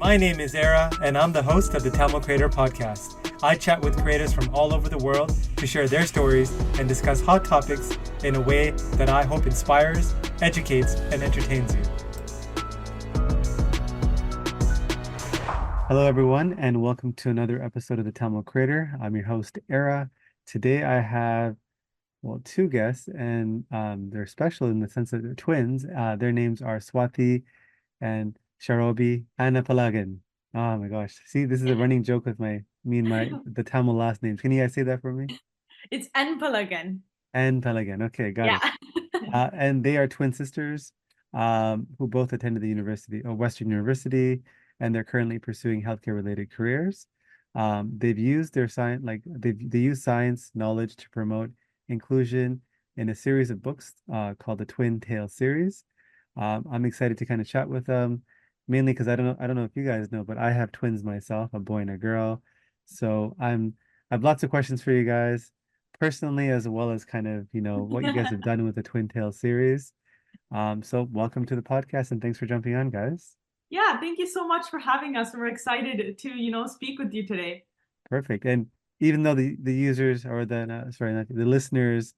My name is Era, and I'm the host of the Tamil Creator Podcast. I chat with creators from all over the world to share their stories and discuss hot topics in a way that I hope inspires, educates, and entertains you. Hello, everyone, and welcome to another episode of the Tamil Creator. I'm your host, Era. Today I have, two guests, and they're special in the sense that they're twins. Their names are Swathi and Shurabi Anphalagan. Oh my gosh. See, this is a running joke with me and the Tamil last names. Can you guys say that for me? It's Anphalagan. Anphalagan. Okay, got it. And they are twin sisters who both attended the Western University, and they're currently pursuing healthcare related careers. They've used their science, they use science knowledge to promote inclusion in a series of books called the Twin Tale series. I'm excited to kind of chat with them, mainly because I don't know if you guys know, but I have twins myself, a boy and a girl. So I have lots of questions for you guys, personally, as well as kind of, what you guys have done with the Twin Tale series. So welcome to the podcast and thanks for jumping on, guys. Yeah, thank you so much for having us. We're excited to, speak with you today. Perfect. And even though the users or the listeners,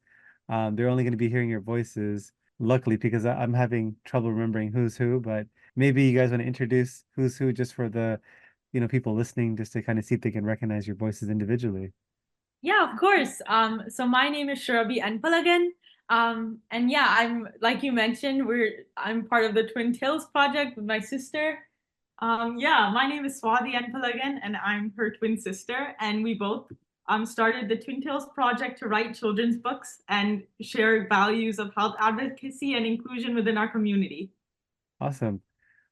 they're only going to be hearing your voices, luckily, because I'm having trouble remembering who's who, but maybe you guys want to introduce who's who just for the, people listening, just to kind of see if they can recognize your voices individually. Yeah, of course. So my name is Shurabi Anphalagan. And yeah, I'm like you mentioned, I'm part of the Twin Tales project with my sister. Yeah, my name is Swathi Anphalagan, and I'm her twin sister, and we both started the Twin Tales project to write children's books and share values of health advocacy and inclusion within our community. Awesome.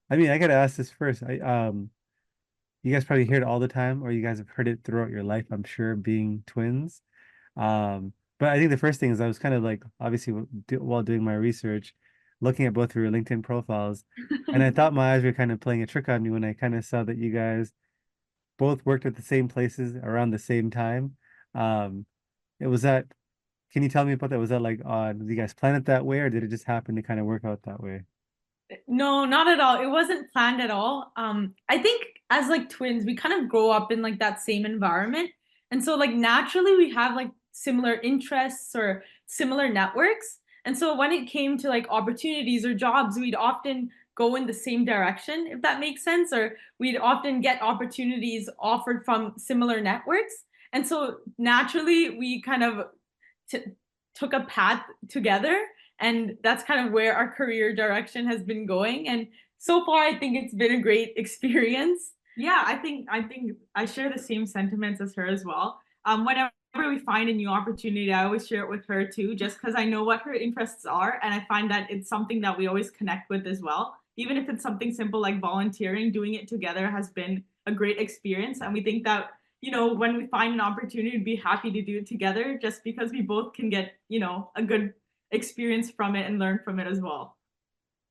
I mean, I gotta ask this first. You guys probably hear it all the time, or you guys have heard it throughout your life, I'm sure, being twins. But I think the first thing is I was kind of like, obviously, while doing my research, looking at both of your LinkedIn profiles, and I thought my eyes were kind of playing a trick on me when I kind of saw that you guys both worked at the same places around the same time. It was that. Can you tell me about that? Was that like odd? Did you guys plan it that way, or did it just happen to kind of work out that way? No, not at all. It wasn't planned at all. I think as like twins, we kind of grow up in like that same environment. And so like naturally we have like similar interests or similar networks. And so when it came to like opportunities or jobs, we'd often go in the same direction, if that makes sense, or we'd often get opportunities offered from similar networks. And so naturally we kind of t took a path together, and that's kind of where our career direction has been going. And so far I think it's been a great experience. Yeah, I think I share the same sentiments as her as well. Whenever we find a new opportunity, I always share it with her too, just because I know what her interests are, and I find that it's something that we always connect with as well. Even if it's something simple like volunteering, doing it together has been a great experience, and we think that when we find an opportunity, we'd be happy to do it together, just because we both can get a good experience from it and learn from it as well.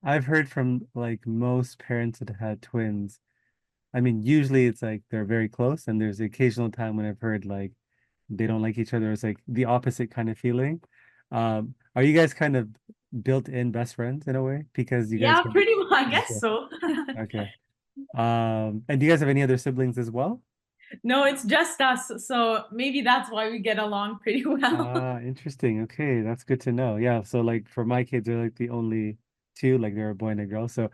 I've heard from like most parents that have had twins. I mean, usually it's like they're very close, and there's the occasional time when I've heard like they don't like each other. It's like the opposite kind of feeling. Are you guys kind of built-in best friends in a way because you guys Yeah, can... pretty much. I guess so. Okay. And do you guys have any other siblings as well? No, it's just us. So maybe that's why we get along pretty well. Ah, interesting. Okay, that's good to know. Yeah, so like for my kids, they're like the only two, like they're a boy and a girl. So,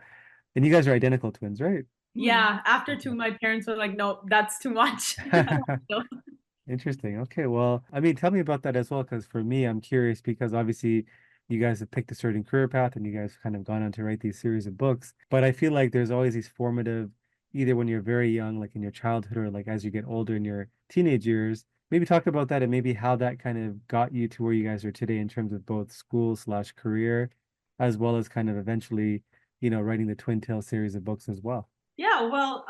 and you guys are identical twins, right? Yeah, after two, my parents were like, no, that's too much. So, Interesting. Okay, well, I mean, tell me about that as well, because for me, I'm curious because obviously you guys have picked a certain career path and you guys have kind of gone on to write these series of books. But I feel like there's always these formative, either when you're very young, like in your childhood, or like as you get older in your teenage years. Maybe talk about that and maybe how that kind of got you to where you guys are today in terms of both school/career, as well as kind of eventually, writing the Twin Tale series of books as well. yeah, well,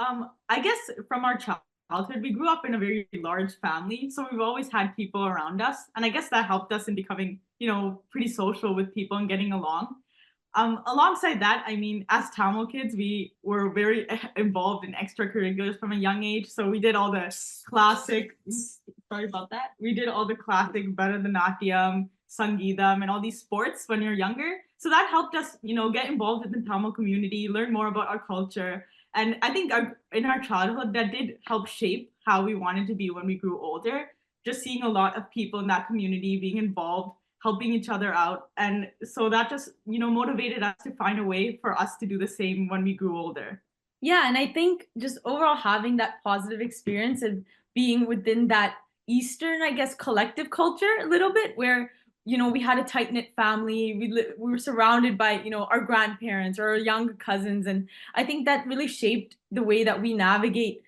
I guess from our childhood, we grew up in a very large family, so we've always had people around us, and I guess that helped us in becoming, pretty social with people and getting along. Alongside that, I mean, as Tamil kids, we were very involved in extracurriculars from a young age. So we did all the classic, sorry about that. We did all the classic Bharatanatyam, Sangeetam, and all these sports when you're younger. So that helped us, get involved with the Tamil community, learn more about our culture. And I think in our childhood, that did help shape how we wanted to be when we grew older. Just seeing a lot of people in that community being involved, helping each other out. And so that just, motivated us to find a way for us to do the same when we grew older. Yeah, and I think just overall having that positive experience of being within that Eastern, I guess, collective culture a little bit, where we had a tight knit family. We were surrounded by our grandparents or our young cousins, and I think that really shaped the way that we navigate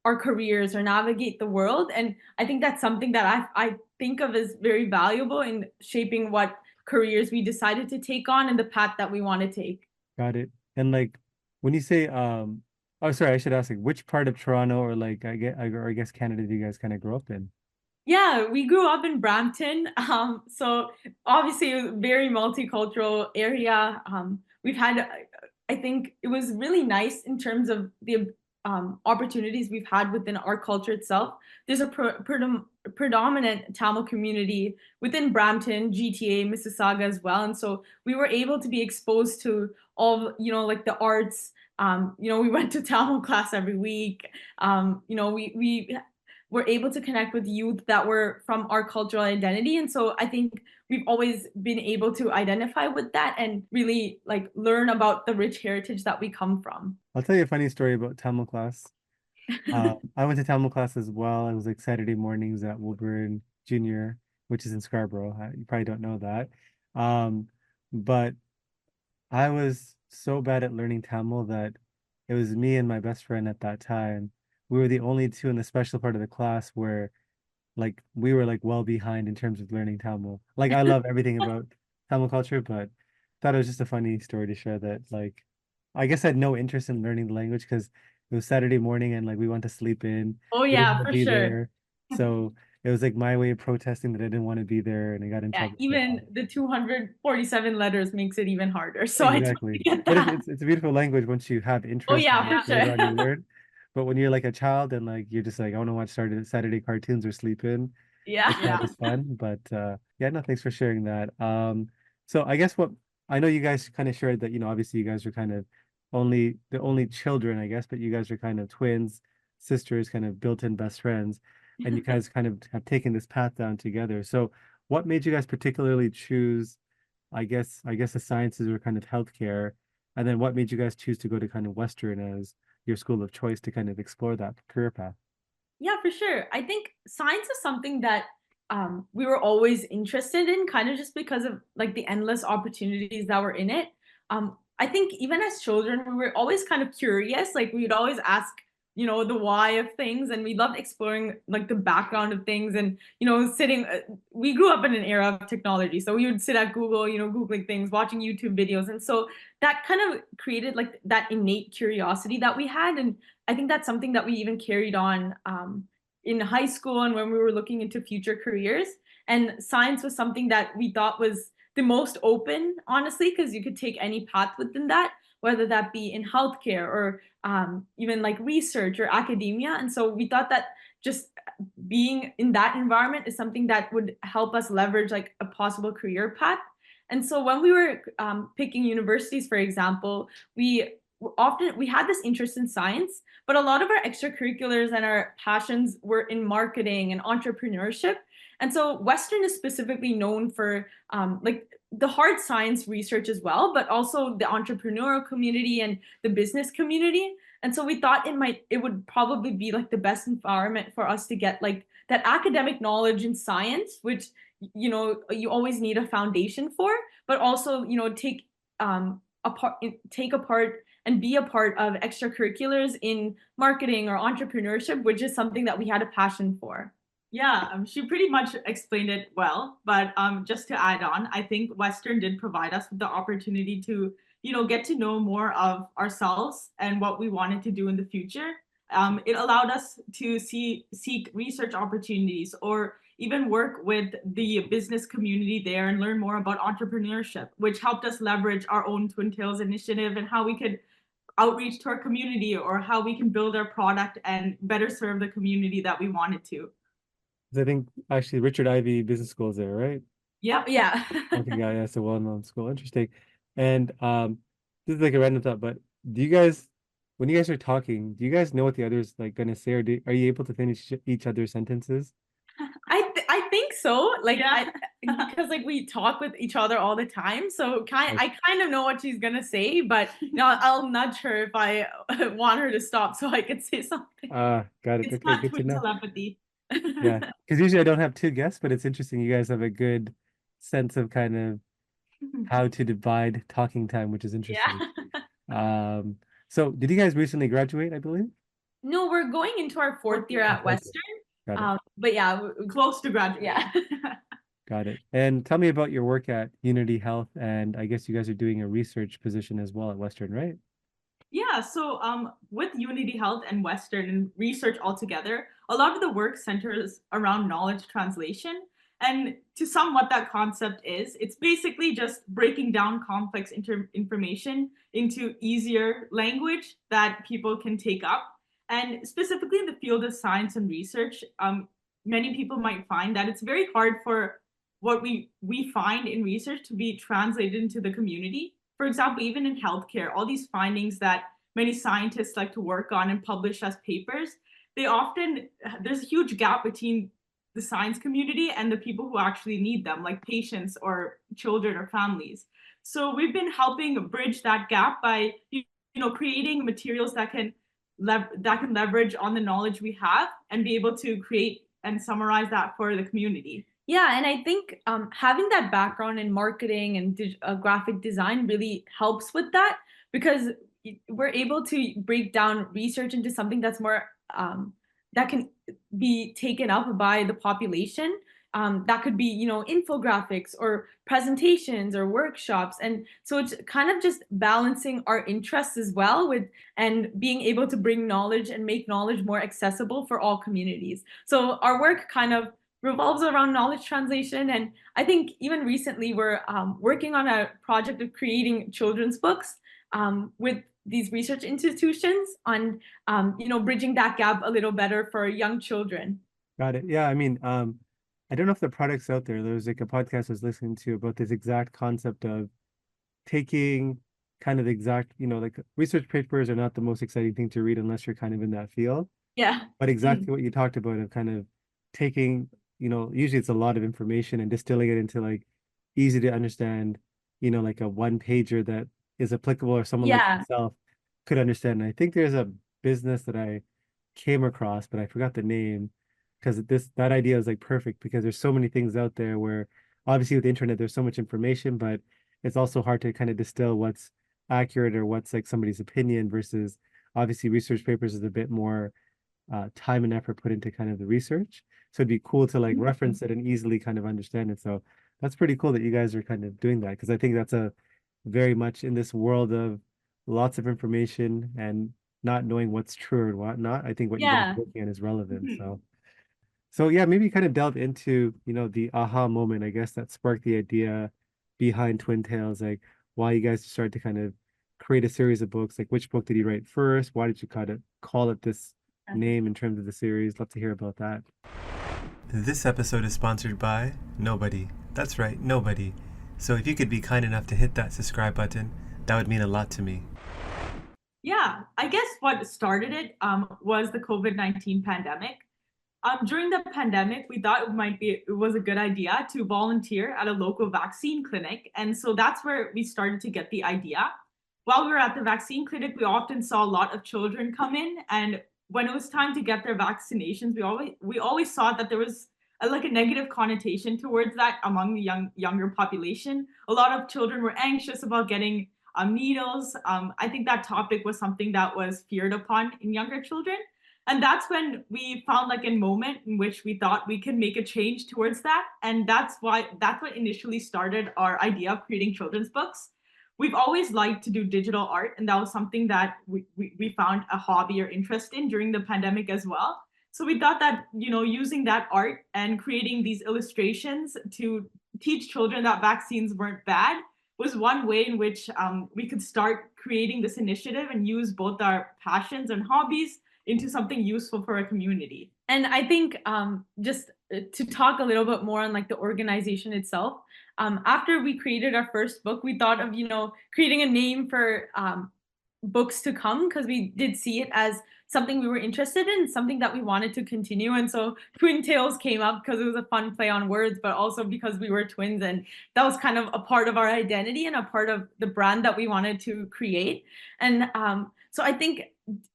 our careers or navigate the world. And I think that's something that I think of as very valuable in shaping what careers we decided to take on and the path that we want to take. Got it. And like when you say oh sorry, I should ask like which part of Toronto or like I guess Canada do you guys kind of grow up in? Yeah, we grew up in Brampton. So obviously a very multicultural area. We've had, I think it was really nice in terms of the opportunities we've had within our culture itself. There's a predominant Tamil community within Brampton, GTA, Mississauga as well. And so we were able to be exposed to all, like the arts. We went to Tamil class every week. We were able to connect with youth that were from our cultural identity. And so I think we've always been able to identify with that and really like learn about the rich heritage that we come from. I'll tell you a funny story about Tamil class. I went to Tamil class as well. It was like Saturday mornings at Woburn Junior, which is in Scarborough. You probably don't know that. But I was so bad at learning Tamil that it was me and my best friend at that time. We were the only two in the special part of the class where like we were like well behind in terms of learning Tamil. Like I love everything about Tamil culture, but thought it was just a funny story to share that like I guess I had no interest in learning the language because it was Saturday morning and like we went to sleep in. Oh We didn't yeah, want to for be sure. there. So it was like my way of protesting that I didn't want to be there and I got in Yeah, trouble for that. even the 247 letters makes it even harder. So I totally Exactly. get But that. it's a beautiful language once you have Oh interest yeah, and for later on you sure. learn. But when you're like a child and like you're just like, I want to watch Saturday cartoons or sleep in, it's Yeah. not as fun. But yeah, no, thanks for sharing that. So I guess what I know you guys kind of shared that, obviously you guys are kind of the only children, I guess, but you guys are kind of twins, sisters, kind of built-in best friends, and you guys kind of have taken this path down together. So what made you guys particularly choose? I guess the sciences were kind of healthcare. And then what made you guys choose to go to kind of Western as your school of choice to kind of explore that career path? Yeah, for sure. I think science is something that we were always interested in, kind of just because of like the endless opportunities that were in it. I think even as children, we were always kind of curious. Like we'd always ask, the why of things, and we loved exploring like the background of things. And sitting. We grew up in an era of technology, so we would sit at Google, googling things, watching YouTube videos, and so that kind of created like that innate curiosity that we had. And I think that's something that we even carried on in high school and when we were looking into future careers. And science was something that we thought was the most open, honestly, because you could take any path within that, whether that be in healthcare or even like research or academia. And so we thought that just being in that environment is something that would help us leverage like a possible career path. And so when we were picking universities, for example, we had this interest in science, but a lot of our extracurriculars and our passions were in marketing and entrepreneurship. And so Western is specifically known for like the hard science research as well, but also the entrepreneurial community and the business community. And so we thought it would probably be like the best environment for us to get like that academic knowledge in science, which you always need a foundation for, but also take apart and be a part of extracurriculars in marketing or entrepreneurship, which is something that we had a passion for. Yeah, she pretty much explained it well. But just to add on, I think Western did provide us with the opportunity to, get to know more of ourselves and what we wanted to do in the future. It allowed us to seek research opportunities or even work with the business community there and learn more about entrepreneurship, which helped us leverage our own Twin Tails initiative and how we could outreach to our community or how we can build our product and better serve the community that we wanted to. I think actually Richard Ivey Business School is there, right? Yep. Yeah. Okay, yeah, it's a well-known school. Interesting. And this is like a random thought, but do you guys when you guys are talking, do you guys know what the other's like gonna say, or are you able to finish each other's sentences? I think so. Like because like we talk with each other all the time, so Like, I kind of know what she's gonna say, but I'll nudge her if I want her to stop so I could say something. got it. It's Okay, not good to twin know. telepathy. Yeah, because usually I don't have two guests, but it's interesting. You guys have a good sense of kind of how to divide talking time, which is interesting. Yeah. Um, so did you guys recently graduate, I believe? No, we're going into our fourth year at Okay, Western. got it. But yeah, close to graduate. Yeah. Got it. And tell me about your work at Unity Health, and I guess you guys are doing a research position as well at Western, right? Yeah, so with Unity Health and Western and research altogether, a lot of the work centers around knowledge translation. And to sum what that concept is, it's basically just breaking down complex information into easier language that people can take up. And specifically in the field of science and research, many people might find that it's very hard for what we find in research to be translated into the community. For example, even in healthcare, all these findings that many scientists like to work on and publish as papers, they often, there's a huge gap between the science community and the people who actually need them, like patients or children or families. So we've been helping bridge that gap by creating materials that can leverage on the knowledge we have and be able to create and summarize that for the community. Yeah, and I think having that background in marketing and graphic design really helps with that because we're able to break down research into something that's more that can be taken up by the population. That could be, infographics or presentations or workshops, and so it's kind of just balancing our interests as well with and being able to bring knowledge and make knowledge more accessible for all communities. So our work kind of revolves around knowledge translation. And I think even recently we're working on a project of creating children's books with these research institutions on, bridging that gap a little better for young children. Got it. Yeah, I mean, I don't know if the product's out there. There was like a podcast I was listening to about this exact concept of taking kind of exact, like research papers are not the most exciting thing to read unless you're kind of in that field. Yeah. But exactly what you talked about of kind of taking, usually it's a lot of information and distilling it into like easy to understand, like a one pager that is applicable or someone like Yeah. yourself could understand. And I think there's a business that I came across, but I forgot the name because that idea is like perfect because there's so many things out there where obviously with the internet there's so much information, but it's also hard to kind of distill what's accurate or what's like somebody's opinion versus obviously research papers is a bit more time and effort put into kind of the research. So it'd be cool to like reference it and easily kind of understand it. So that's pretty cool that you guys are kind of doing that because I think that's a very much in this world of lots of information and not knowing what's true or what not. I think what you guys Yeah. are looking at is relevant. So yeah, maybe kind of delve into, the aha moment, I guess, that sparked the idea behind Twin Tales, like why you guys started to kind of create a series of books. Like which book did you write first? Why did you kind of call it this name in terms of the series? Love to hear about that. This episode is sponsored by nobody. That's right, nobody. So if you could be kind enough to hit that subscribe button, that would mean a lot to me. Yeah, I guess what started it was the COVID-19 pandemic. During the pandemic, we thought it was a good idea to volunteer at a local vaccine clinic. And so that's where we started to get the idea. While we were at the vaccine clinic, we often saw a lot of children come in. And when it was time to get their vaccinations, we always saw that there was like a negative connotation towards that among the younger population. A lot of children were anxious about getting needles. I think that topic was something that was feared upon in younger children. And that's when we found like a moment in which we thought we could make a change towards that. And that's what initially started our idea of creating children's books. We've always liked to do digital art, and that was something that we found a hobby or interest in during the pandemic as well. So we thought that, using that art and creating these illustrations to teach children that vaccines weren't bad was one way in which we could start creating this initiative and use both our passions and hobbies into something useful for a community. And I think just to talk a little bit more on like the organization itself, after we created our first book, we thought of, creating a name for books to come, because we did see it as something we were interested in, something that we wanted to continue. And so Twin Tails came up because it was a fun play on words, but also because we were twins, and that was kind of a part of our identity and a part of the brand that we wanted to create. And so I think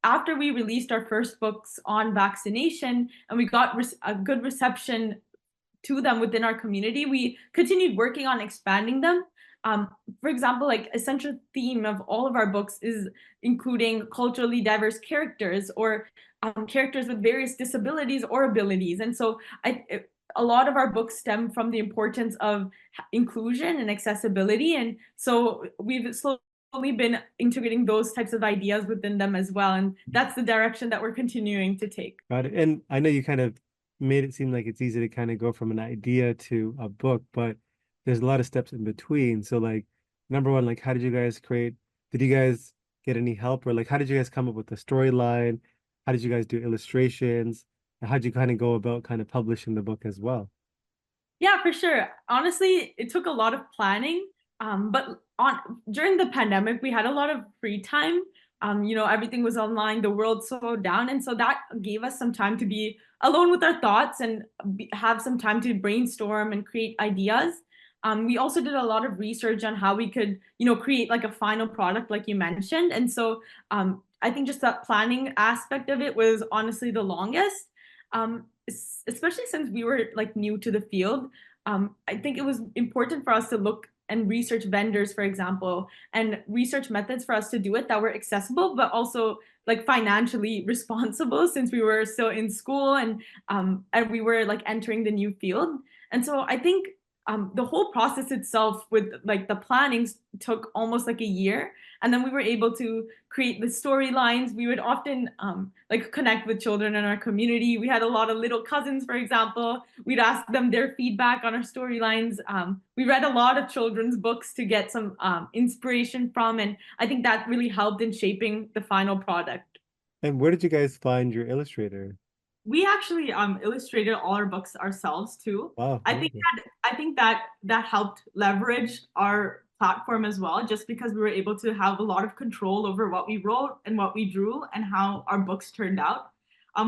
after we released our first books on vaccination and we got a good reception to them within our community, we continued working on expanding them. For example, like essential theme of all of our books is including culturally diverse characters, or characters with various disabilities or abilities. And so a lot of our books stem from the importance of inclusion and accessibility. And so we've slowly been integrating those types of ideas within them as well. And that's the direction that we're continuing to take. Got it. And I know you kind of made it seem like it's easy to kind of go from an idea to a book, but there's a lot of steps in between. So like, number one, like, how did you guys create, did you guys get any help, or like, how did you guys come up with the storyline? How did you guys do illustrations? And how did you kind of go about kind of publishing the book as well? Yeah, for sure. Honestly, it took a lot of planning. But during the pandemic, we had a lot of free time. Everything was online, the world slowed down. And so that gave us some time to be alone with our thoughts and have some time to brainstorm and create ideas. We also did a lot of research on how we could, create like a final product, like you mentioned. And so I think just that planning aspect of it was honestly the longest. Especially since we were like new to the field. I think it was important for us to look and research vendors, for example, and research methods for us to do it that were accessible, but also like financially responsible, since we were still in school and we were like entering the new field. And so I think the whole process itself with like the plannings took almost like a year, and then we were able to create the storylines. We would often like connect with children in our community. We had a lot of little cousins, for example. We'd ask them their feedback on our storylines. We read a lot of children's books to get some inspiration from, and I think that really helped in shaping the final product. And where did you guys find your illustrator? We actually illustrated all our books ourselves too. Wow. I think that helped leverage our platform as well, just because we were able to have a lot of control over what we wrote and what we drew and how our books turned out.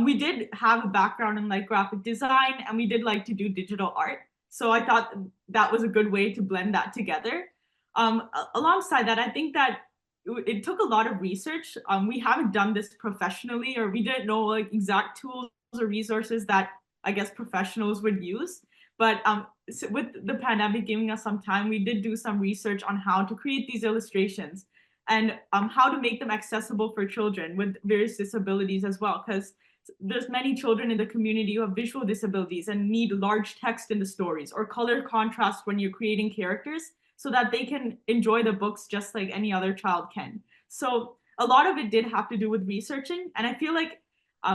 We did have a background in like graphic design, and we did like to do digital art. So I thought that was a good way to blend that together. Alongside that, I think that it took a lot of research. We haven't done this professionally, or we didn't know like exact tools or resources that I guess professionals would use. But so with the pandemic giving us some time, we did do some research on how to create these illustrations and how to make them accessible for children with various disabilities as well, because there's many children in the community who have visual disabilities and need large text in the stories or color contrast when you're creating characters, so that they can enjoy the books just like any other child can. So a lot of it did have to do with researching, and I feel like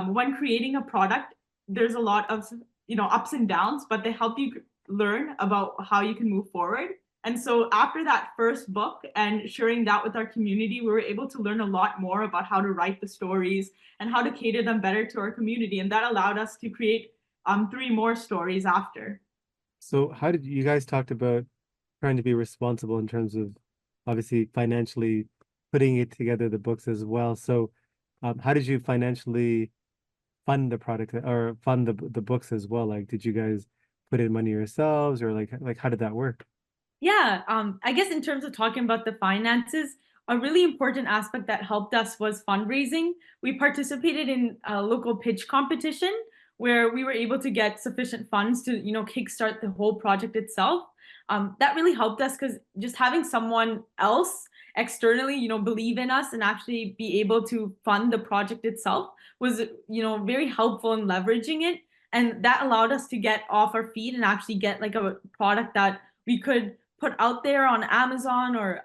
when creating a product, there's a lot of ups and downs, but they help you learn about how you can move forward. And so after that first book and sharing that with our community, we were able to learn a lot more about how to write the stories and how to cater them better to our community. And that allowed us to create 3 more stories after. So how did you guys talked about trying to be responsible in terms of obviously financially putting it together, the books as well? So how did you financially fund the product or fund the books as well? Like, did you guys put in money yourselves, or like how did that work? Yeah, I guess in terms of talking about the finances, a really important aspect that helped us was fundraising. We participated in a local pitch competition where we were able to get sufficient funds to, kickstart the whole project itself. That really helped us, because just having someone else externally, believe in us and actually be able to fund the project itself was, very helpful in leveraging it. And that allowed us to get off our feet and actually get like a product that we could put out there on Amazon or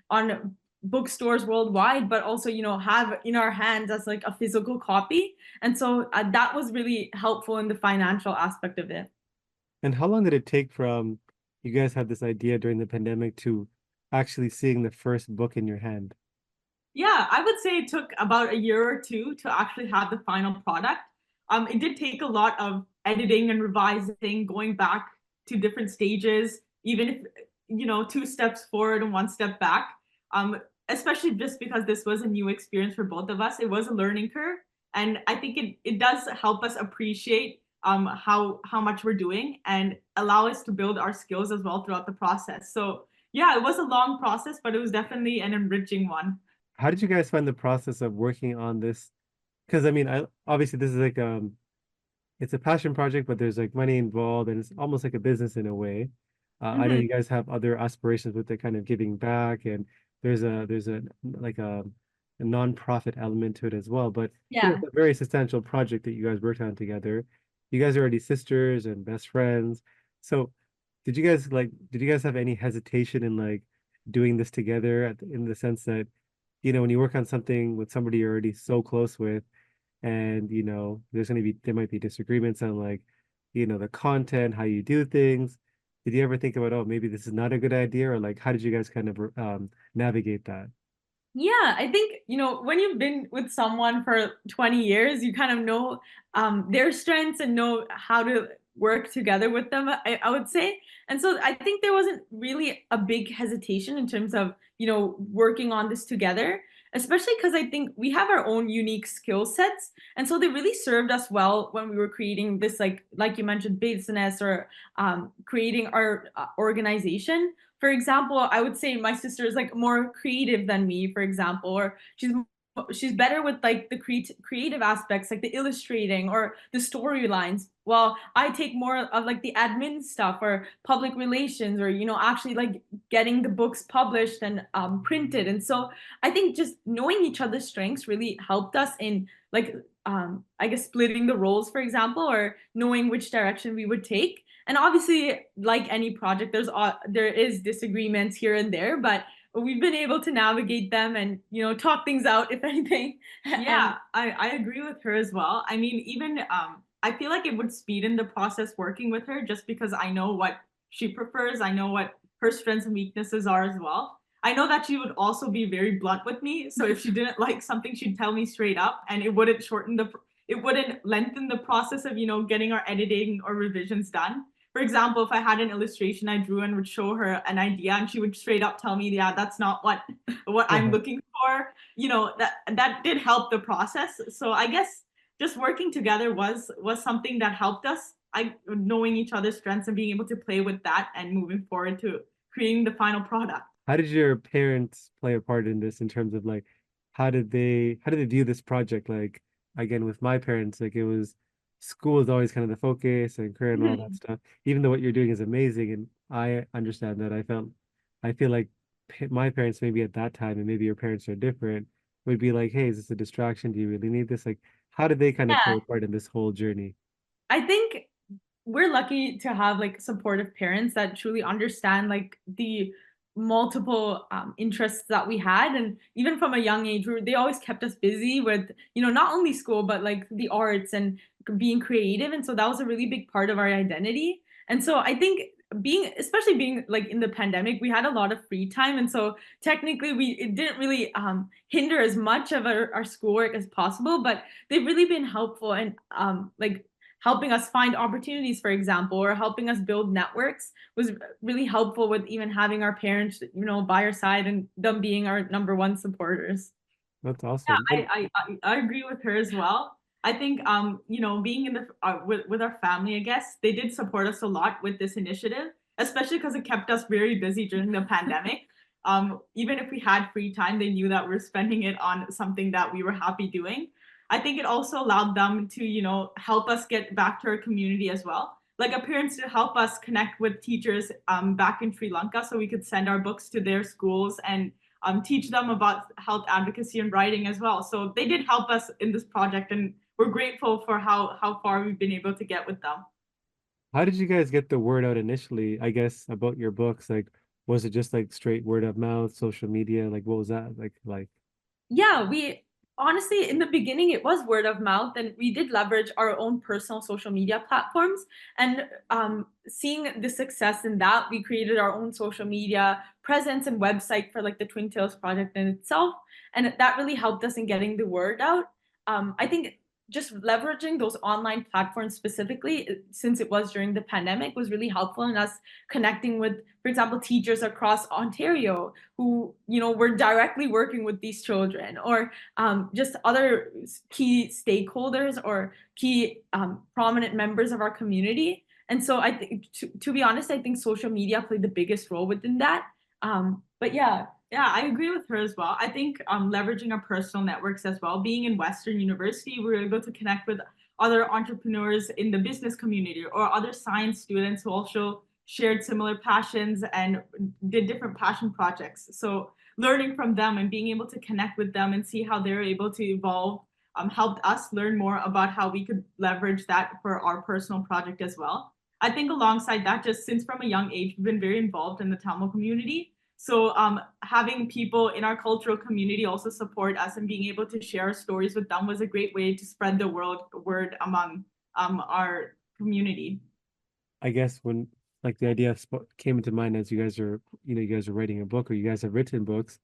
on bookstores worldwide, but also, have in our hands as like a physical copy. And so that was really helpful in the financial aspect of it. And how long did it take from you guys had this idea during the pandemic to actually seeing the first book in your hand? Yeah, I would say it took about a year or two to actually have the final product. It did take a lot of editing and revising, going back to different stages, even if 2 steps forward and 1 step back. especially just because this was a new experience for both of us, it was a learning curve. And I think it does help us appreciate how much we're doing and allow us to build our skills as well throughout the process. So yeah, it was a long process, but it was definitely an enriching one. How did you guys find the process of working on this? Because I mean, I obviously this is like it's a passion project, but there's like money involved, and it's almost like a business in a way. I know Mhm. you guys have other aspirations with the kind of giving back, and there's a like a non-profit element to it as well. But you know, Yeah. it's a very substantial project that you guys worked on together. You guys are already sisters and best friends. So, did you guys have any hesitation in like doing this together in the sense that, you know, when you work on something with somebody you're already so close with, and you know there might be disagreements on like, you know, the content, how you do things. Did you ever think about, oh, maybe this is not a good idea, or like how did you guys kind of navigate that? Yeah, I think, when you've been with someone for 20 years, you kind of know their strengths and know how to work together with them, I would say. And so I think there wasn't really a big hesitation in terms of, working on this together, especially because I think we have our own unique skill sets. And so they really served us well when we were creating this, like you mentioned, business or creating our organization. For example, I would say my sister is like more creative than me, for example, or she's better with like the creative aspects, like the illustrating or the storylines, while I take more of like the admin stuff or public relations, or actually like getting the books published and printed. And so I think just knowing each other's strengths really helped us in like I guess splitting the roles, for example, or knowing which direction we would take. And obviously, like any project, there is disagreements here and there, but we've been able to navigate them and talk things out, if anything. And Yeah, I agree with her as well. I mean, even I feel like it would speed in the process working with her just because I know what she prefers. I know what her strengths and weaknesses are as well. I know that she would also be very blunt with me. So if she didn't like something, she'd tell me straight up, and it wouldn't lengthen the process of, getting our editing or revisions done. For example, if I had an illustration I drew and would show her an idea, and she would straight up tell me, yeah, that's not what I'm looking for, that did help the process. So I guess just working together was something that helped us. I knowing each other's strengths and being able to play with that and moving forward to creating the final product. How did your parents play a part in this in terms of like how did they view this project? Like again with my parents, like it was school is always kind of the focus and career and all that Mhm. stuff. Even though what you're doing is amazing, and I understand that, I feel like my parents maybe at that time, and maybe your parents are different, would be like, hey, is this a distraction? Do you really need this? Like, how did they kind of play yeah, a part in this whole journey? I think we're lucky to have like supportive parents that truly understand like the multiple interests that we had. And even from a young age, they always kept us busy with not only school but like the arts and being creative. And so that was a really big part of our identity. And so I think especially being like in the pandemic, we had a lot of free time. And so technically it didn't really hinder as much of our schoolwork as possible, but they've really been helpful and like helping us find opportunities, for example, or helping us build networks was really helpful with even having our parents, by our side and them being our number one supporters. That's awesome. And I agree with her as well. I think being in the with our family, I guess they did support us a lot with this initiative, especially because it kept us very busy during the pandemic. Even if we had free time, they knew that we're spending it on something that we were happy doing. I think it also allowed them to, help us get back to our community as well. Like our parents to help us connect with teachers back in Sri Lanka so we could send our books to their schools and teach them about health advocacy and writing as well. So they did help us in this project, and we're grateful for how far we've been able to get with them. how did you guys get the word out initially, I guess, about your books? Like, was it just like straight word of mouth, social media? Like, what was that like? Yeah, we honestly, in the beginning, it was word of mouth, and we did leverage our own personal social media platforms. And seeing the success in that, we created our own social media presence and website for like the Twin Tails project in itself. And that really helped us in getting the word out. I think just leveraging those online platforms specifically, since it was during the pandemic, was really helpful in us connecting with, for example, teachers across Ontario who, were directly working with these children, or just other key stakeholders or key prominent members of our community. And so I think, to be honest, I think social media played the biggest role within that. But yeah. Yeah, I agree with her as well. I think leveraging our personal networks as well. Being in Western University, we were able to connect with other entrepreneurs in the business community or other science students who also shared similar passions and did different passion projects. So learning from them and being able to connect with them and see how they're able to evolve helped us learn more about how we could leverage that for our personal project as well. I think alongside that, just since from a young age, we've been very involved in the Tamil community. So having people in our cultural community also support us and being able to share stories with them was a great way to spread the word among our community. I guess when like the idea came into mind as you guys are, you guys are writing a book, or you guys have written books,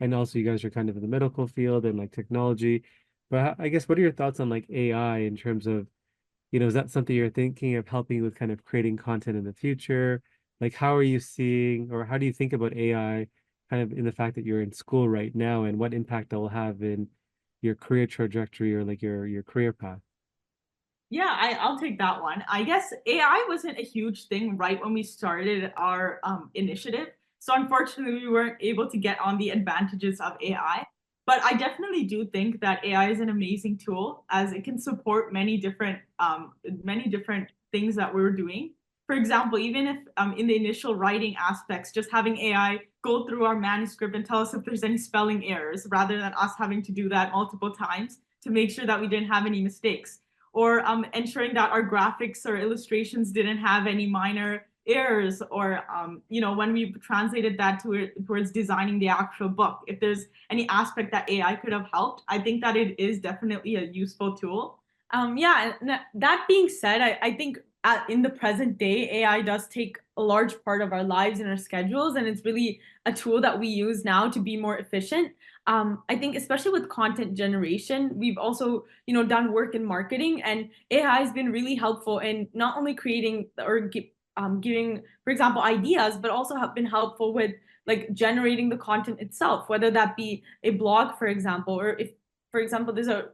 and also you guys are kind of in the medical field and like technology. But I guess, what are your thoughts on like AI in terms of, is that something you're thinking of helping with kind of creating content in the future? Like, how are you seeing, or how do you think about AI kind of in the fact that you're in school right now, and what impact that will have in your career trajectory, or like your career path? Yeah, I'll take that one. I guess AI wasn't a huge thing right when we started our initiative. So unfortunately, we weren't able to get on the advantages of AI. But I definitely do think that AI is an amazing tool, as it can support many different things that we're doing. For example, even if in the initial writing aspects, just having AI go through our manuscript and tell us if there's any spelling errors, rather than us having to do that multiple times to make sure that we didn't have any mistakes, or ensuring that our graphics or illustrations didn't have any minor errors, or when we translated that towards designing the actual book, if there's any aspect that AI could have helped, I think that it is definitely a useful tool. Yeah, and that being said, I think in the present day, AI does take a large part of our lives and our schedules, and it's really a tool that we use now to be more efficient. I think especially with content generation, we've also, done work in marketing, and AI has been really helpful in not only creating or giving, for example, ideas, but also have been helpful with like generating the content itself, whether that be a blog, for example, or if, for example, there's a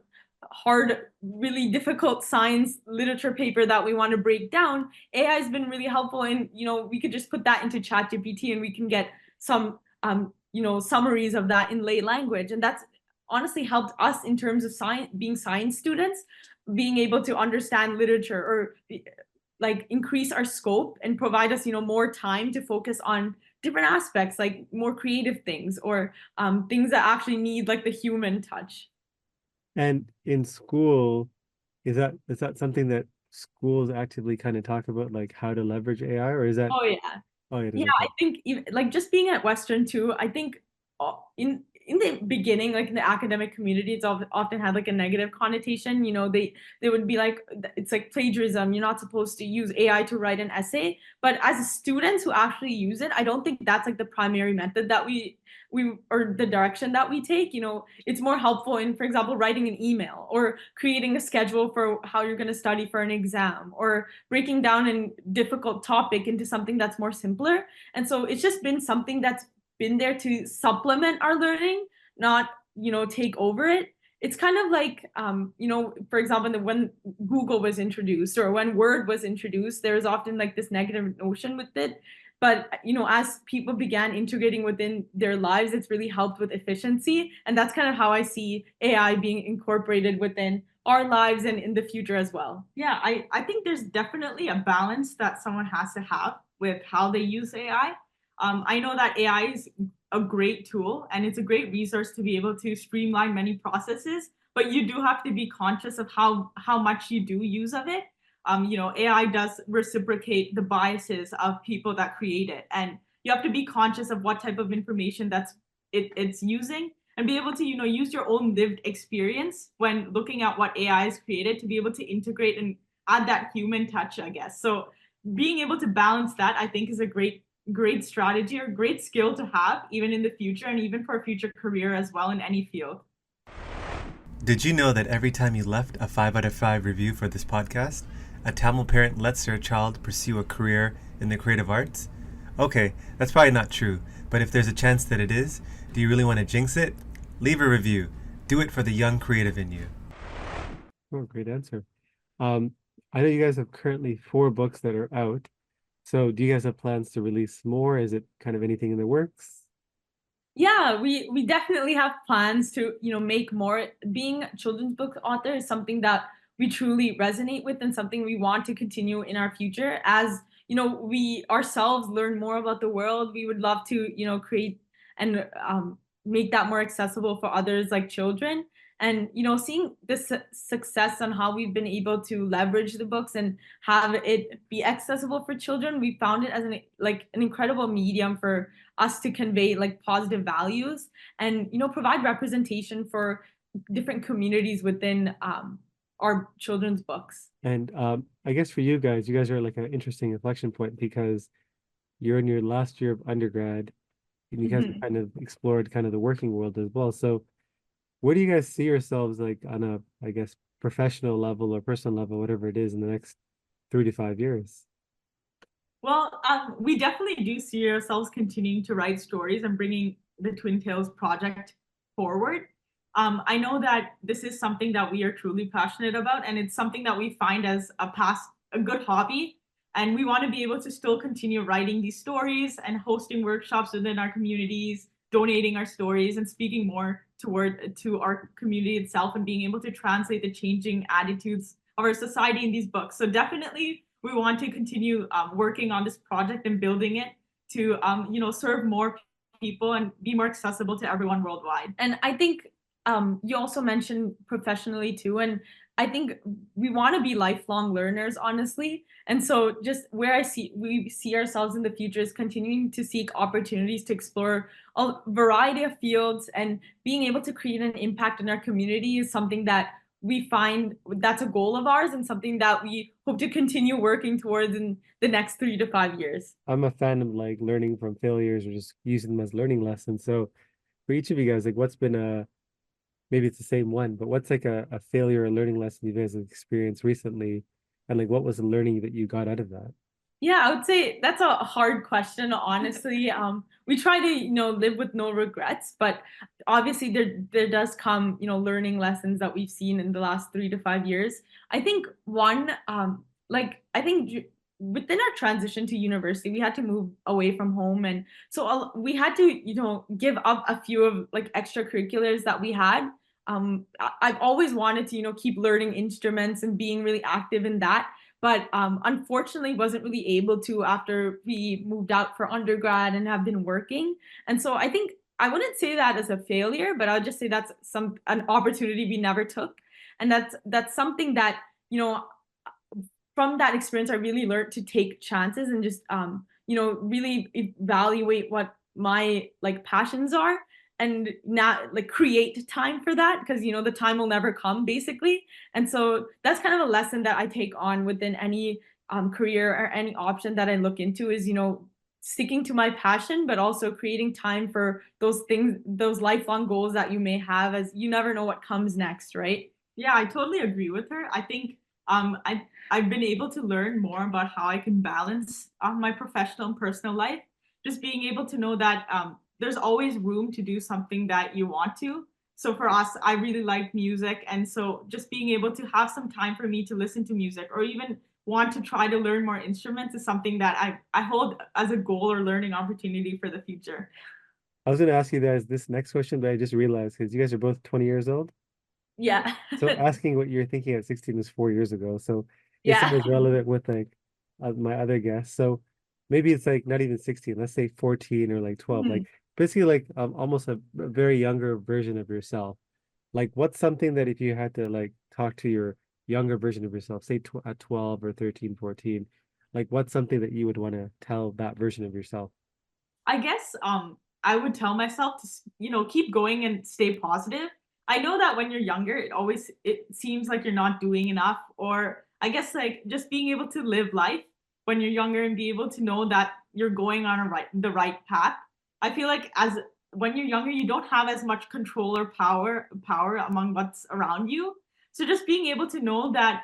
hard, really difficult science literature paper that we want to break down, AI has been really helpful. And, we could just put that into ChatGPT and we can get some, summaries of that in lay language. And that's honestly helped us in terms of science, being science students, being able to understand literature, or like increase our scope and provide us, more time to focus on different aspects, like more creative things, or things that actually need like the human touch. And in school, is that something that schools actively kind of talk about, like how to leverage AI, or is that? Oh yeah. Oh, it is. Yeah, Okay. I think even, like just being at Western too, I think in the beginning, like in the academic community, it's often had like a negative connotation. They would be like, it's like plagiarism. You're not supposed to use AI to write an essay. But as students who actually use it, I don't think that's like the primary method that we or the direction that we take. It's more helpful in, for example, writing an email, or creating a schedule for how you're going to study for an exam, or breaking down a difficult topic into something that's more simpler. And so it's just been something that's been there to supplement our learning, not, take over it. It's kind of like, for example, when Google was introduced, or when Word was introduced, there's often like this negative notion with it. But, as people began integrating within their lives, it's really helped with efficiency. And that's kind of how I see AI being incorporated within our lives and in the future as well. Yeah, I think there's definitely a balance that someone has to have with how they use AI. I know that AI is a great tool and it's a great resource to be able to streamline many processes, but you do have to be conscious of how much you do use of it. AI does reciprocate the biases of people that create it, and you have to be conscious of what type of information it's using, and be able to use your own lived experience when looking at what AI has created to be able to integrate and add that human touch, I guess. So being able to balance that, I think, is a great strategy or great skill to have, even in the future, and even for a future career as well in any field. Did you know that every time you left a 5 out of 5 review for this podcast, a Tamil parent lets their child pursue a career in the creative arts? Okay, that's probably not true, but if there's a chance that it is, do you really want to jinx it? Leave a review. Do it for the young creative in you. Oh, great answer. I know you guys have currently 4 books that are out. So do you guys have plans to release more? Is it kind of anything in the works? Yeah, we definitely have plans to, make more. Being a children's book author is something that we truly resonate with and something we want to continue in our future. As, we ourselves learn more about the world, we would love to, create and make that more accessible for others like children. And, seeing the success on how we've been able to leverage the books and have it be accessible for children, we found it as an incredible medium for us to convey like positive values and provide representation for different communities within our children's books. And I guess for you guys are like an interesting inflection point because you're in your last year of undergrad and you guys have kind of explored kind of the working world as well. So where do you guys see yourselves like on a, I guess, professional level or personal level, whatever it is, in the next 3 to 5 years? Well, we definitely do see ourselves continuing to write stories and bringing the Twin Tales project forward. I know that this is something that we are truly passionate about, and it's something that we find as a good hobby. And we want to be able to still continue writing these stories and hosting workshops within our communities, donating our stories, and speaking more to our community itself, and being able to translate the changing attitudes of our society in these books. So definitely, we want to continue working on this project and building it to serve more people and be more accessible to everyone worldwide. And I think you also mentioned professionally too, and I think we want to be lifelong learners, honestly. And so just where we see ourselves in the future is continuing to seek opportunities to explore a variety of fields, and being able to create an impact in our community is something that we find that's a goal of ours and something that we hope to continue working towards in the next 3 to 5 years. I'm a fan of like learning from failures or just using them as learning lessons. So for each of you guys, like what's been maybe it's the same one, but what's like a failure or learning lesson you guys have experienced recently? And like what was the learning that you got out of that? Yeah, I would say that's a hard question, honestly. We try to, live with no regrets, but obviously there does come, learning lessons that we've seen in the last 3 to 5 years. I think one, within our transition to university, we had to move away from home, and so we had to, give up a few of like extracurriculars that we had. I've always wanted to, keep learning instruments and being really active in that, but unfortunately wasn't really able to after we moved out for undergrad and have been working. And so I think I wouldn't say that as a failure, but I'll just say that's an opportunity we never took. And that's something that, from that experience, I really learned to take chances and just, really evaluate what my like passions are, and not like create time for that, because the time will never come basically. And so that's kind of a lesson that I take on within any career or any option that I look into is, sticking to my passion, but also creating time for those things, those lifelong goals that you may have, as you never know what comes next, right? Yeah, I totally agree with her. I think I've been able to learn more about how I can balance my professional and personal life. Just being able to know that there's always room to do something that you want to. So for us, I really like music, and so just being able to have some time for me to listen to music or even want to try to learn more instruments is something that I hold as a goal or learning opportunity for the future. I was going to ask you guys this next question, but I just realized because you guys are both 20 years old. Yeah. So asking what you're thinking at 16 was 4 years ago. So it's Yeah. always relevant with like my other guests. So maybe it's like not even 16, let's say 14 or like 12, like basically like almost a very younger version of yourself. Like what's something that if you had to like talk to your younger version of yourself, say at 12 or 13, 14, like what's something that you would want to tell that version of yourself? I guess I would tell myself to keep going and stay positive. I know that when you're younger, it seems like you're not doing enough, or I guess like just being able to live life when you're younger and be able to know that you're going on the right path. I feel like as when you're younger, you don't have as much control or power among what's around you. So just being able to know that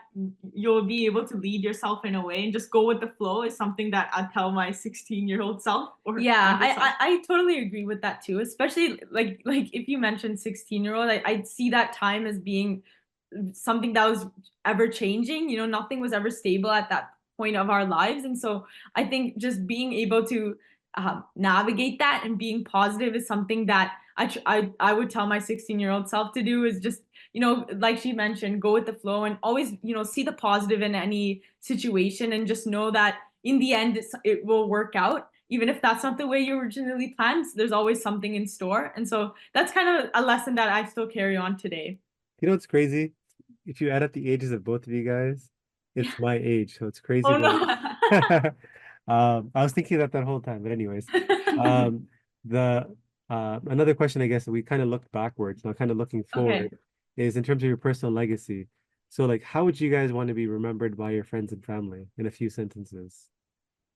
you'll be able to lead yourself in a way and just go with the flow is something that I'd tell my 16-year-old self. Or yeah, I totally agree with that too. Especially like if you mentioned 16-year-old, I'd see that time as being something that was ever changing. You know, nothing was ever stable at that point of our lives, and so I think just being able to navigate that and being positive is something that I would tell my 16-year-old self to do, is just, you know, like she mentioned, go with the flow and always, you know, see the positive in any situation and just know that in the end it will work out. Even if that's not the way you originally planned, there's always something in store. And so that's kind of a lesson that I still carry on today. You know what's crazy? If you add up the ages of both of you guys, it's my age, so it's crazy. Oh no. I was thinking that whole time, but anyways, the another question, I guess, that we kind of looked backwards, now kind of looking forward, is in terms of your personal legacy. So, like, how would you guys want to be remembered by your friends and family in a few sentences?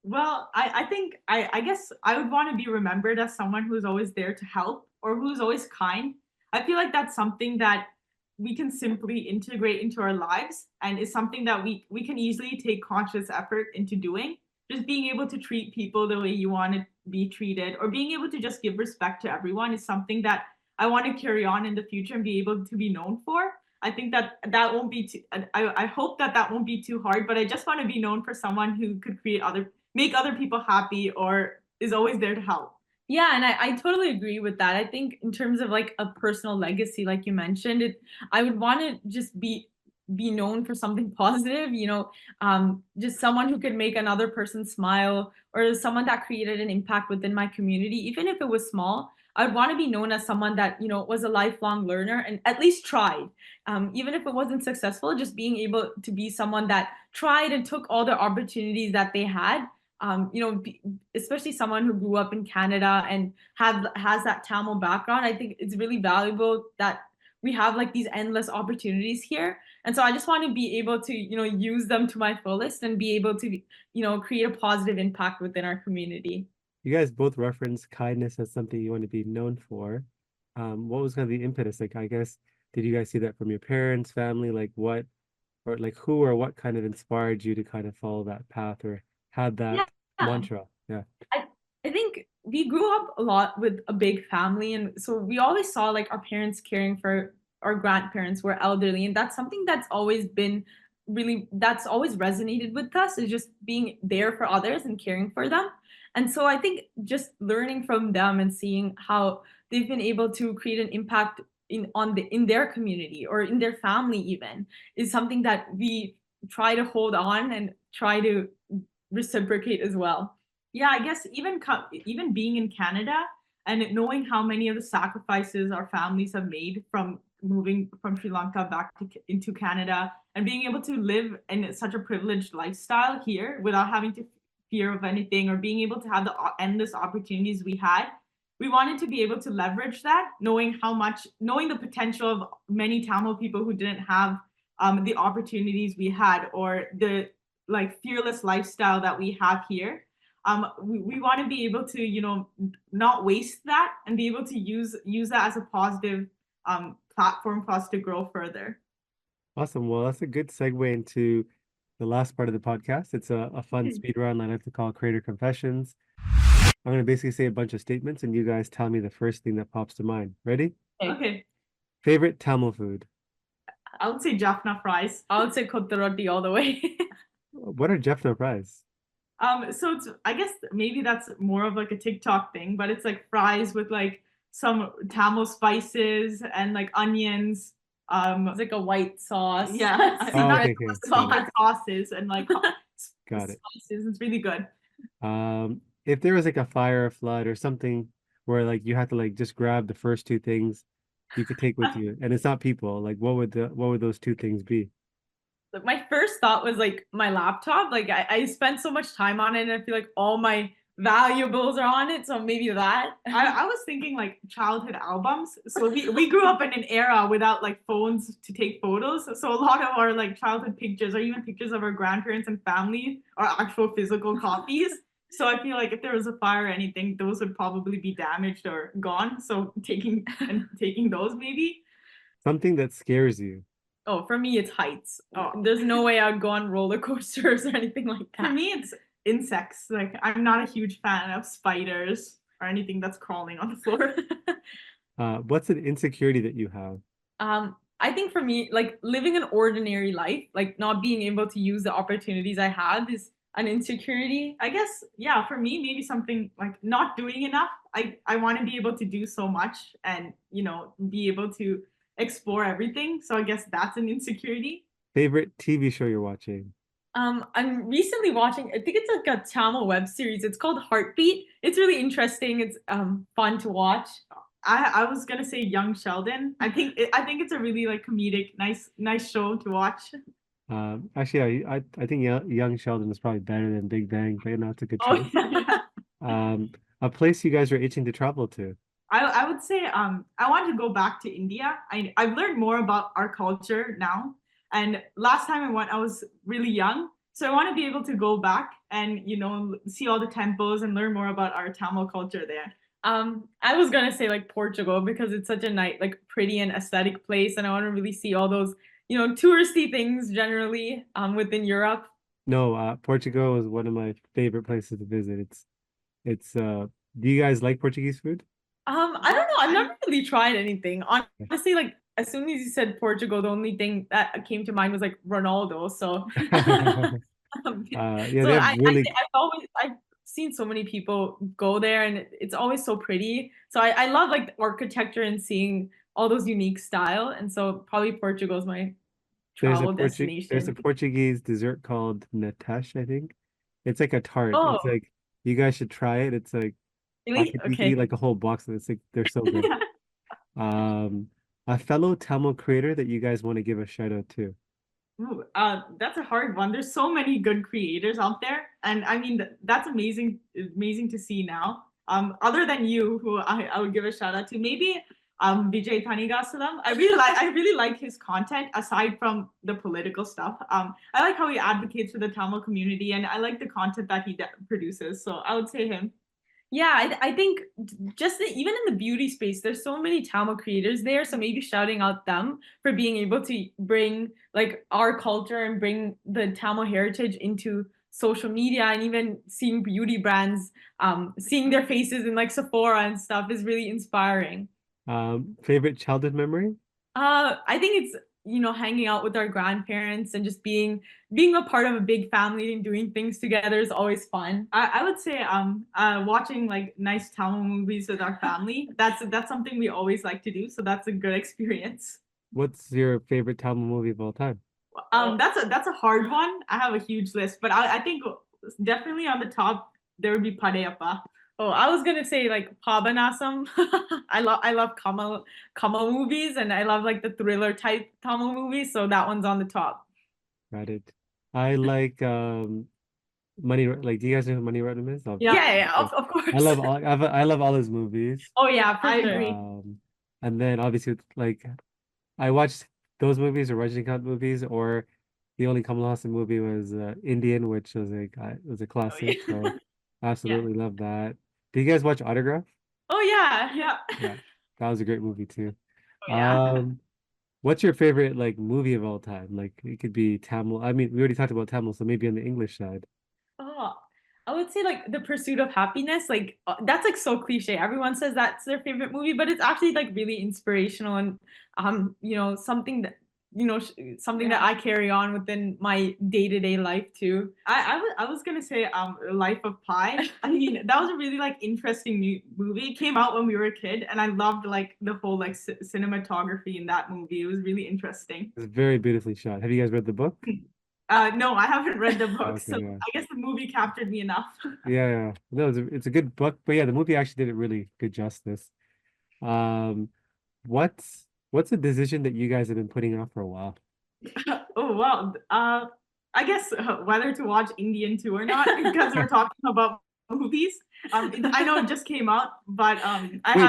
Well, I think I guess I would want to be remembered as someone who's always there to help or who's always kind. I feel like that's something that we can simply integrate into our lives and is something that we can easily take conscious effort into doing. Just being able to treat people the way you want to be treated or being able to just give respect to everyone is something that I want to carry on in the future and be able to be known for. I think that won't be too, I hope that won't be too hard, but I just want to be known for someone who could make other people happy or is always there to help. Yeah, and I totally agree with that. I think in terms of like a personal legacy, like you mentioned, I would want to just be known for something positive, you know, just someone who could make another person smile, or someone that created an impact within my community, even if it was small. I would want to be known as someone that, you know, was a lifelong learner and at least tried. Even if it wasn't successful, just being able to be someone that tried and took all the opportunities that they had. You know, especially someone who grew up in Canada and has that Tamil background. I think it's really valuable that we have like these endless opportunities here. And so I just want to be able to, you know, use them to my fullest and be able to, you know, create a positive impact within our community. You guys both referenced kindness as something you want to be known for. What was kind of the impetus? Like, I guess, did you guys see that from your parents, family? Like what, or like who or what kind of inspired you to kind of follow that path or had that mantra? Yeah. I think we grew up a lot with a big family, and so we always saw like our parents caring for our grandparents who were elderly, and that's something that's always resonated with us, is just being there for others and caring for them. And so I think just learning from them and seeing how they've been able to create an impact in their community or in their family even is something that we try to hold on and try to reciprocate as well. Yeah, I guess even being in Canada and knowing how many of the sacrifices our families have made from moving from Sri Lanka back into Canada and being able to live in such a privileged lifestyle here without having to fear of anything or being able to have the endless opportunities we had. We wanted to be able to leverage that, knowing the potential of many Tamil people who didn't have the opportunities we had or the like fearless lifestyle that we have here. We want to be able to, you know, not waste that and be able to use that as a positive platform for us to grow further. Awesome. Well, that's a good segue into the last part of the podcast. It's a fun speed run I like to call Creator Confessions. I'm going to basically say a bunch of statements and you guys tell me the first thing that pops to mind. Ready? Okay. Favorite Tamil food? I would say Jaffna fries. I would say kotta roti all the way. What are Jaffna fries? So I guess maybe that's more of like a TikTok thing, but it's like fries with like some Tamil spices and like onions. It's like a white sauce. Yeah. Okay. Sauces and like Got it. Spices. It's really good. If there was like a fire or flood or something where like you had to like just grab the first two things you could take with you, and it's not people, like what would those two things be? My first thought was like my laptop. Like I spent so much time on it and I feel like all my valuables are on it. So maybe that. I was thinking like childhood albums. So we grew up in an era without like phones to take photos. So a lot of our like childhood pictures or even pictures of our grandparents and family are actual physical copies. So I feel like if there was a fire or anything, those would probably be damaged or gone. So taking those maybe. Something that scares you. Oh, for me, it's heights. Oh, there's no way I'd go on roller coasters or anything like that. For me, it's insects. Like, I'm not a huge fan of spiders or anything that's crawling on the floor. What's an insecurity that you have? I think for me, like living an ordinary life, like not being able to use the opportunities I have is an insecurity. I guess, yeah, for me, maybe something like not doing enough. I want to be able to do so much and, be able to explore everything. So I guess that's an insecurity. Favorite TV show you're watching? I'm recently watching, I think it's like a Tamil web series. It's called Heartbeat. It's really interesting. It's fun to watch. I was gonna say Young Sheldon. I think it's a really like comedic, nice show to watch. Actually, I think Young Sheldon is probably better than Big Bang, but it's a good choice. A place you guys are itching to travel to? I would say I want to go back to India. I've learned more about our culture now, and last time I went, I was really young, so I want to be able to go back and see all the temples and learn more about our Tamil culture there. I was gonna say like Portugal because it's such a nice, like pretty and aesthetic place, and I want to really see all those, touristy things generally within Europe. No, Portugal is one of my favorite places to visit. Do you guys like Portuguese food? I don't know. I've never really tried anything. Honestly, like as soon as you said Portugal, the only thing that came to mind was like Ronaldo. So, Yeah, so they have really. I've seen so many people go there, and it's always so pretty. So I love like the architecture and seeing all those unique style, and so probably Portugal is my travel destination. There's a Portuguese dessert called Natesh, I think. It's like a tart. Oh, It's like you guys should try it. It's like really? you can Okay. eat like a whole box of it. It's like they're so good. A fellow Tamil creator that you guys want to give a shout out to. Ooh, that's a hard one. There's so many good creators out there, and I mean that's amazing to see now. Other than you, who I would give a shout out to, maybe Vijay Thanigasalam. I really like his content aside from the political stuff. I like how he advocates for the Tamil community, and I like the content that he produces. So I would say him. Yeah, I think just even in the beauty space, there's so many Tamil creators there. So maybe shouting out them for being able to bring like our culture and bring the Tamil heritage into social media, and even seeing beauty brands, seeing their faces in like Sephora and stuff is really inspiring. Favorite childhood memory? I think it's hanging out with our grandparents and just being a part of a big family and doing things together is always fun. I would say watching like nice Tamil movies with our family. That's something we always like to do. So that's a good experience. What's your favorite Tamil movie of all time? That's a hard one. I have a huge list, but I think definitely on the top there would be Padayappa. Oh, I was gonna say like Pabanasam. I love Kamal movies, and I love like the thriller type Tamil movies, so that one's on the top. Got it. I like Money. Like, do you guys know who Money Rodham is? Yeah, of course. I love all his movies. Oh yeah, I agree. And then obviously like I watched those movies or Rajinikanth movies, or the only Kamal Hassan movie was Indian, which was was a classic. Oh, yeah. So absolutely love that. Do you guys watch Autograph? Oh yeah. Yeah, that was a great movie too. Oh, yeah. What's your favorite like movie of all time? Like it could be Tamil. I mean, we already talked about Tamil, so maybe on the English side. Oh, I would say like The Pursuit of Happiness. Like that's like so cliche. Everyone says that's their favorite movie, but it's actually like really inspirational and something that something that I carry on within my day-to-day life too. I was gonna say Life of Pi. I mean that was a really like interesting movie. It came out when we were a kid, and I loved like the whole like cinematography in that movie. It was really interesting. It's very beautifully shot. Have you guys read the book? No, I haven't read the book, Okay, so yeah. I guess the movie captured me enough. Yeah. No, it's a good book, but yeah, the movie actually did it really good justice. What's a decision that you guys have been putting off for a while? Oh wow. I guess whether to watch Indian 2 or not, because we're talking about movies. I know it just came out, but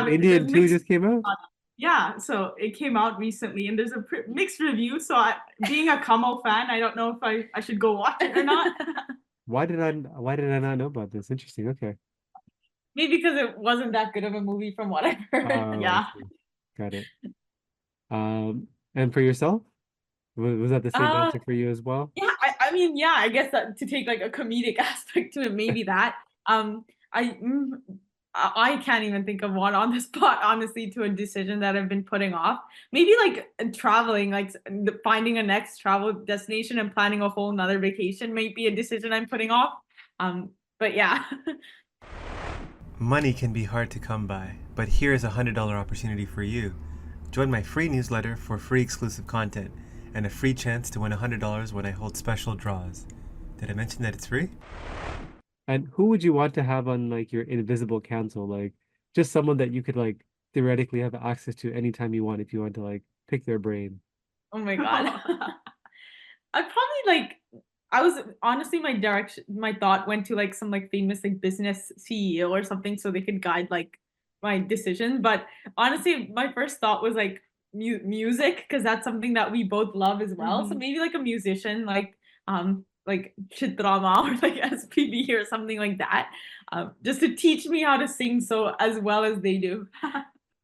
Indian 2 just came out? Yeah, so it came out recently, and there's a mixed review. So being a Kamal fan, I don't know if I should go watch it or not. Why did I not know about this? Interesting. Okay. Maybe because it wasn't that good of a movie from what I've heard. Oh, I Yeah. see. Got it. And for yourself, was that the same Uh, answer for you as well? yeah, I mean, yeah, I guess that to take like a comedic aspect to it, maybe that. Um, I mm, I can't even think of one on the spot, honestly, to a decision that I've been putting off. Maybe like traveling, like finding a next travel destination and planning a whole nother vacation might be a decision I'm putting off. But yeah. Money can be hard to come by, but here is a $100 opportunity for you. Join my free newsletter for free exclusive content and a free chance to win $100 when I hold special draws. Did I mention that it's free? And who would you want to have on like your invisible council? Like just someone that you could like theoretically have access to anytime you want if you want to like pick their brain. Oh my God. I probably like I was honestly my thought went to like some like famous like business CEO or something so they could guide like my decision. But honestly, my first thought was like music because that's something that we both love as well. So maybe like a musician like Chitrama or like SPB or something like that. Just to teach me how to sing so as well as they do.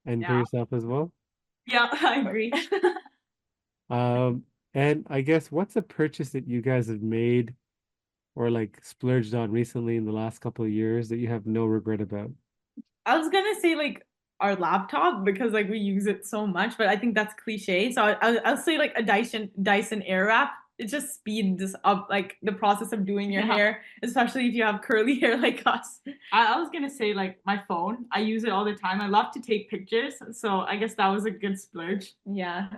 And for Yeah. yourself as well? Yeah, I agree. And I guess what's a purchase that you guys have made or like splurged on recently in the last couple of years that you have no regret about? I was gonna say like our laptop because like we use it so much, but I think that's cliche. So I'll say like a Dyson Airwrap. It just speeds up like the process of doing your hair, especially if you have curly hair like us. I was gonna say like my phone. I use it all the time. I love to take pictures, so I guess that was a good splurge. Yeah.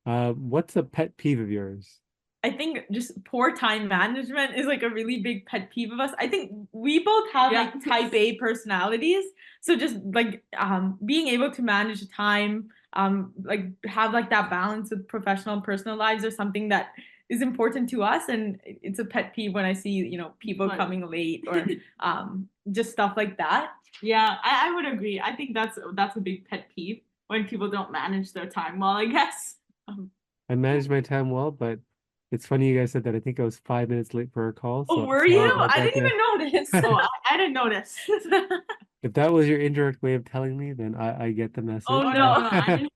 What's a pet peeve of yours? I think just poor time management is like a really big pet peeve of us. I think we both have Yeah. like type A personalities. So just like being able to manage time, like have like that balance with professional and personal lives or something that is important to us. And it's a pet peeve when I see, people Right. coming late or just stuff like that. Yeah, I would agree. I think that's a big pet peeve when people don't manage their time well, I guess. I manage my time well, but it's funny you guys said that. I think I was 5 minutes late for a call. Oh, So were sorry you? about I that, didn't guys. even notice. Oh, I didn't notice. If that was your indirect way of telling me, then I get the message. Oh, Oh no. no, I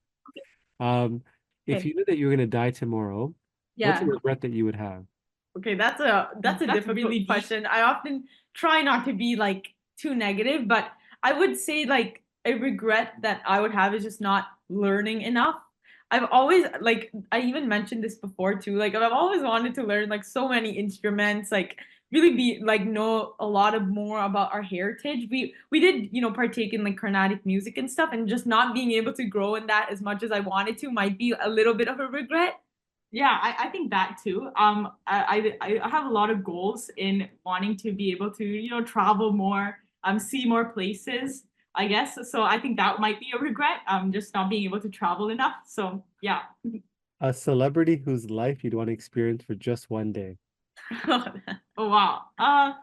didn't. If Okay. you knew that you were gonna die tomorrow, what's a Yeah. regret that you would have? Okay, that's a difficult really deep. question. I often try not to be like too negative, but I would say like a regret that I would have is just not learning enough. I've always like I even mentioned this before too. Like I've always wanted to learn like so many instruments, like really be like know a lot of more about our heritage. We did, partake in like Carnatic music and stuff, and just not being able to grow in that as much as I wanted to might be a little bit of a regret. Yeah, I think that too. I have a lot of goals in wanting to be able to, travel more, see more places, I guess. So I think that might be a regret, just not being able to travel enough. So yeah. A celebrity whose life you'd want to experience for just one day. Oh wow.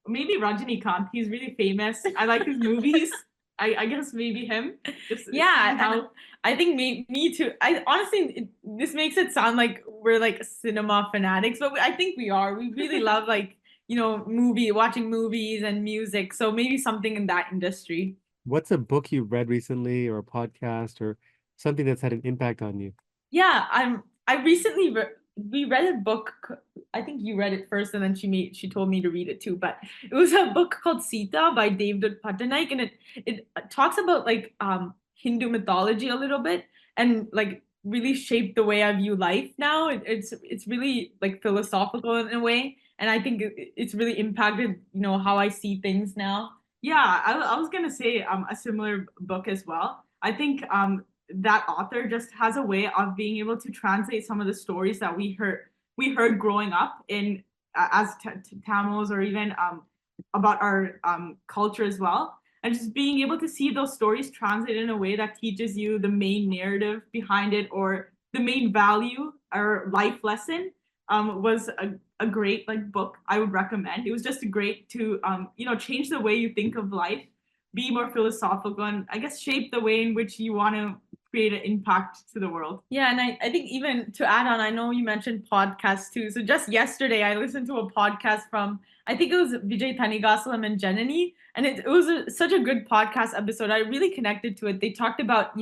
Maybe Rajinikanth. He's really famous. I like his movies. I guess maybe him. Just Yeah, seeing how I think me too. I honestly, this makes it sound like we're like cinema fanatics, but I think we are. We really love like watching movies and music. So maybe something in that industry. What's a book you read recently or a podcast or something that's had an impact on you? Yeah, I recently we read a book. I think you read it first, and then she told me to read it too. But it was a book called Sita by David Patnaik, and it talks about like Hindu mythology a little bit, and like really shaped the way I view life now. It's really like philosophical in a way, and I think it's really impacted how I see things now. Yeah, I was gonna say a similar book as well. I think that author just has a way of being able to translate some of the stories that we heard growing up in as Tamils or even about our culture as well, and just being able to see those stories translated in a way that teaches you the main narrative behind it or the main value or life lesson was a great like book I would recommend. It was just great to change the way you think of life, be more philosophical, and I guess shape the way in which you want to create an impact to the world. Yeah, and I think even to add on, I know you mentioned podcasts too. So just yesterday, I listened to a podcast from, I think it was Vijay Thanigasalam and Janani, and it was such a good podcast episode. I really connected to it. They talked about,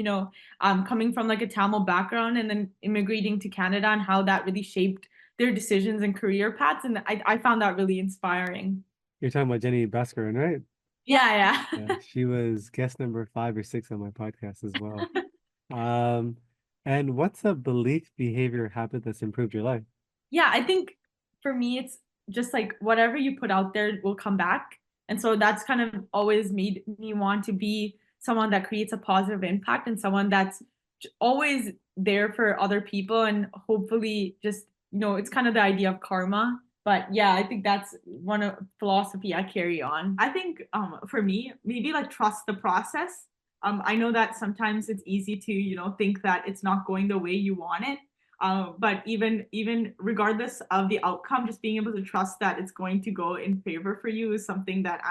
coming from like a Tamil background and then immigrating to Canada and how that really shaped their decisions and career paths. And I found that really inspiring. You're talking about Jenny Bhaskaran, right? Yeah. Yeah, she was guest number 5 or 6 on my podcast as well. And what's a belief, behavior, or habit that's improved your life? Yeah, I think for me, it's just like whatever you put out there will come back. And so that's kind of always made me want to be someone that creates a positive impact and someone that's always there for other people. And hopefully just, it's kind of the idea of karma. But yeah, I think that's one of philosophy I carry on. I think for me, maybe like trust the process. I know that sometimes it's easy to, think that it's not going the way you want it. But even regardless of the outcome, just being able to trust that it's going to go in favor for you is something that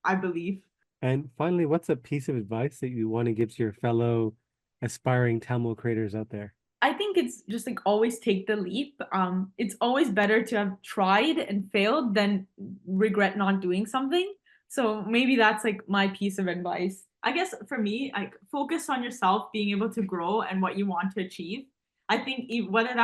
I believe. And finally, what's a piece of advice that you want to give to your fellow aspiring Tamil creators out there? I think it's just like always take the leap. It's always better to have tried and failed than regret not doing something. So maybe that's like my piece of advice. I guess for me, like focus on yourself, being able to grow and what you want to achieve. I think whether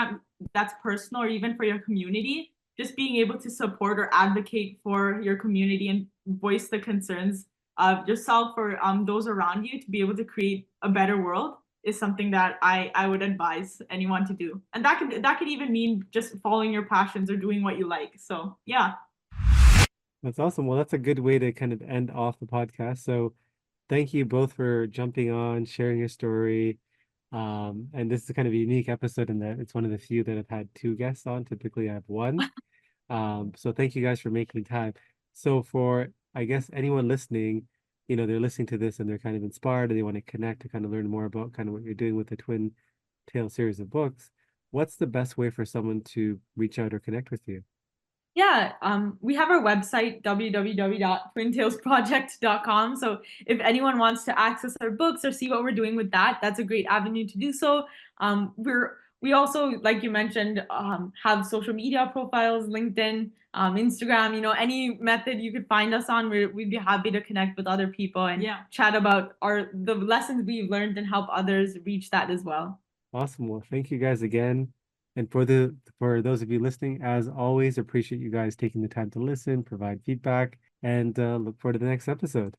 that's personal or even for your community, just being able to support or advocate for your community and voice the concerns of yourself or those around you to be able to create a better world is something that I would advise anyone to do. And that could even mean just following your passions or doing what you like. So yeah. That's awesome. Well, that's a good way to kind of end off the podcast. So thank you both for jumping on, sharing your story. And this is kind of a unique episode in that it's one of the few that I've had 2 guests on. Typically I have 1. So thank you guys for making time. So for, I guess, anyone listening, they're listening to this and they're kind of inspired and they want to connect to kind of learn more about kind of what you're doing with the Twin Tale series of books. What's the best way for someone to reach out or connect with you? Yeah, we have our website, www.twintalesproject.com. So if anyone wants to access our books or see what we're doing with that, that's a great avenue to do so. We also, like you mentioned, have social media profiles, LinkedIn, Instagram, any method you could find us on, we'd be happy to connect with other people and chat about the lessons we've learned and help others reach that as well. Awesome. Well, thank you guys again. And for those of you listening, as always, appreciate you guys taking the time to listen, provide feedback, and look forward to the next episode.